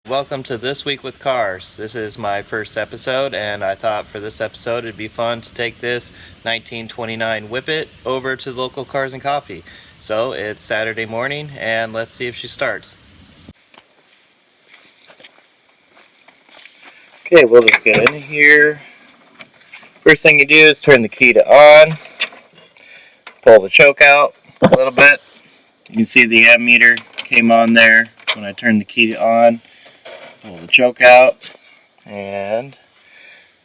Welcome to This Week with Cars. This is my first episode, and I thought for this episode it'd be fun to take this 1929 Whippet over to the local Cars and Coffee. So it's Saturday morning, and let's see if she starts. Okay, we'll just get in here. First thing you do is turn the key to on, pull the choke out a little bit. You can see the ammeter came on there when I turned the key on. Pull the choke out, and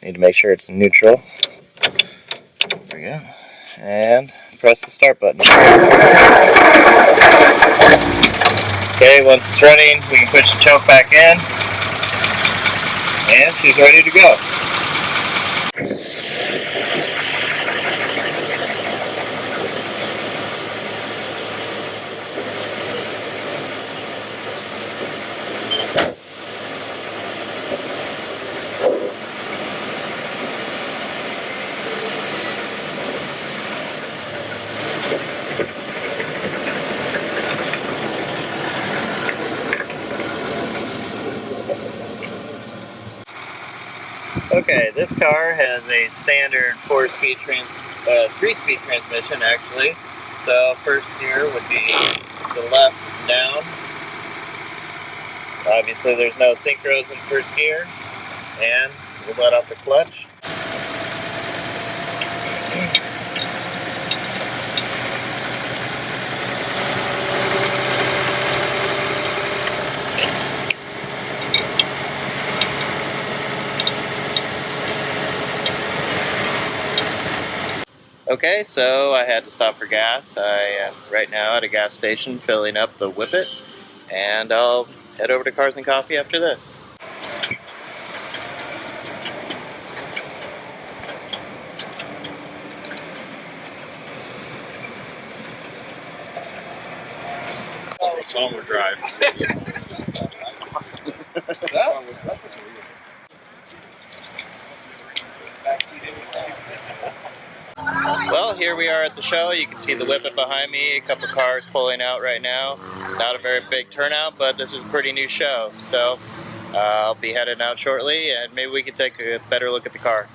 need to make sure it's neutral. There we go. And press the start button. Okay, once it's running, we can push the choke back in, and she's ready to go. Okay, this car has a standard 3-speed transmission actually. So first gear would be the left down. Obviously there's no synchros in first gear. And we'll let off the clutch. Okay, so I had to stop for gas. I am right now at a gas station filling up the Whippet, and I'll head over to Cars and Coffee after this. It's on-wheel drive. That's awesome. That's a sweet. Well, here we are at the show. You can see the Whippet behind me, a couple cars pulling out right now. Not a very big turnout, but this is a pretty new show. So I'll be heading out shortly, and maybe we can take a better look at the car.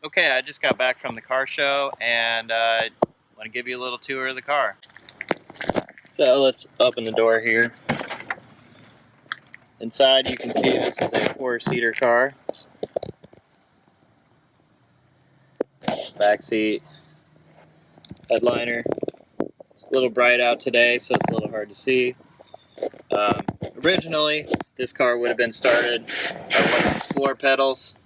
Okay, I just got back from the car show, and I want to give you a little tour of the car. So let's open the door here. Inside you can see this is a 4-seater car. Back seat, headliner. It's a little bright out today, so it's a little hard to see. Originally, this car would have been started by one of these floor pedals,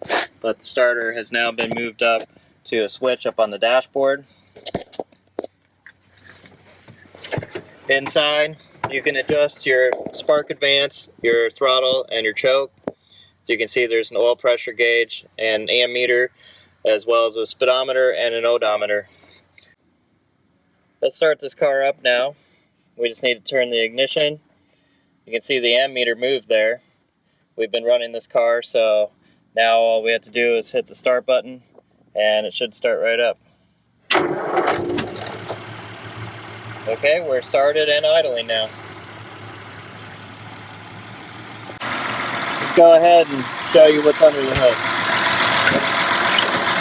but the starter has now been moved up to a switch up on the dashboard. Inside, you can adjust your spark advance, your throttle, and your choke. So you can see there's an oil pressure gauge and ammeter, as well as a speedometer and an odometer. Let's start this car up now. We just need to turn the ignition. You can see the ammeter move there. We've been running this car, so now all we have to do is hit the start button, and it should start right up. Okay, we're started and idling now. Let's go ahead and show you what's under the hood.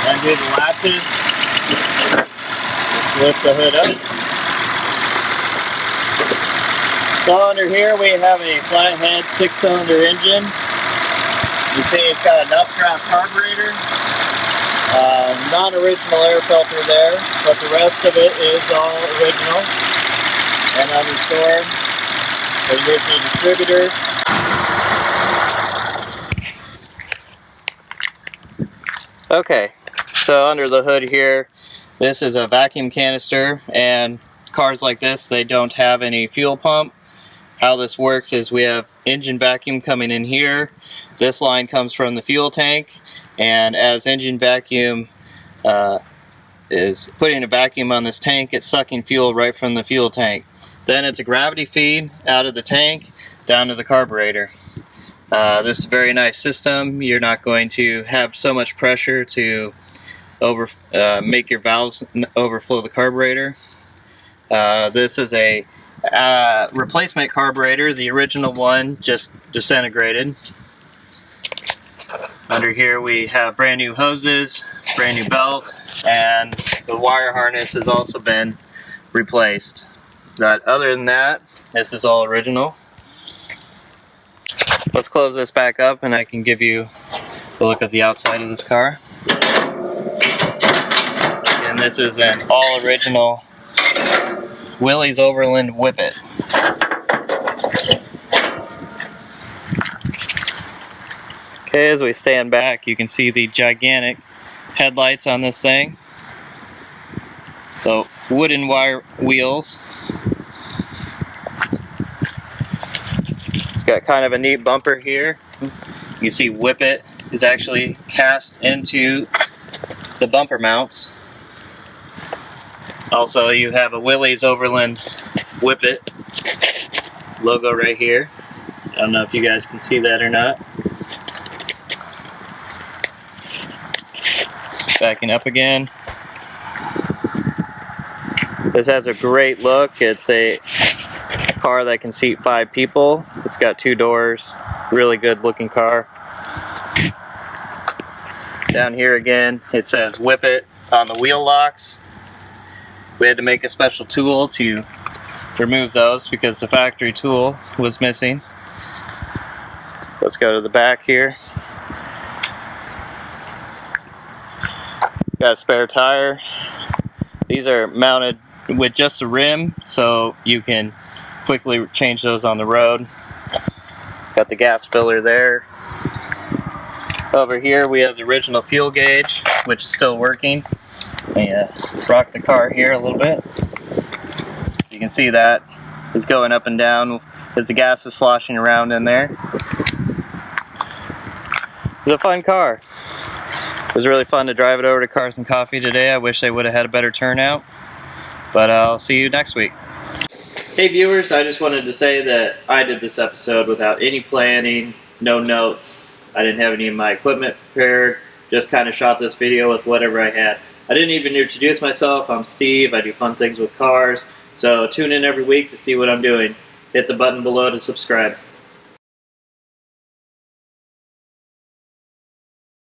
Undo the latches. Let's lift the hood up. So under here we have a flathead 6-cylinder engine. You see it's got an updraft carburetor. Non-original air filter there, but the rest of it is all original and unrestored. The original distributor. Okay, so under the hood here, this is a vacuum canister, and cars like this, they don't have any fuel pump. How this works is we have engine vacuum coming in here. This line comes from the fuel tank, and as engine vacuum is putting a vacuum on this tank, it's sucking fuel right from the fuel tank. Then it's a gravity feed out of the tank down to the carburetor. This is a very nice system. You're not going to have so much pressure to make your valves overflow the carburetor. This is a Replacement carburetor, the original one just disintegrated. Under here we have brand new hoses, brand new belt, and the wire harness has also been replaced. But other than that, this is all original. Let's close this back up and I can give you a look at the outside of this car. And this is an all original Willys-Overland Whippet. Okay, as we stand back, you can see the gigantic headlights on this thing. The wooden wire wheels. It's got kind of a neat bumper here. You see Whippet is actually cast into the bumper mounts. Also, you have a Willys-Overland Whippet logo right here. I don't know if you guys can see that or not. Backing up again. This has a great look. It's a car that can seat 5 people. It's got 2 doors. Really good looking car. Down here again, it says Whippet on the wheel locks. We had to make a special tool to remove those because the factory tool was missing. Let's go to the back here. Got a spare tire. These are mounted with just a rim, so you can quickly change those on the road. Got the gas filler there. Over here we have the original fuel gauge, which is still working. Rock the car here a little bit. So you can see that is going up and down as the gas is sloshing around in there. It's a fun car. It was really fun to drive it over to Cars and Coffee today. I wish they would have had a better turnout, but I'll see you next week. Hey viewers, I just wanted to say that I did this episode without any planning, no notes. I didn't have any of my equipment prepared, just kind of shot this video with whatever I had. I didn't even introduce myself. I'm Steve. I do fun things with cars, so tune in every week to see what I'm doing. Hit the button below to subscribe.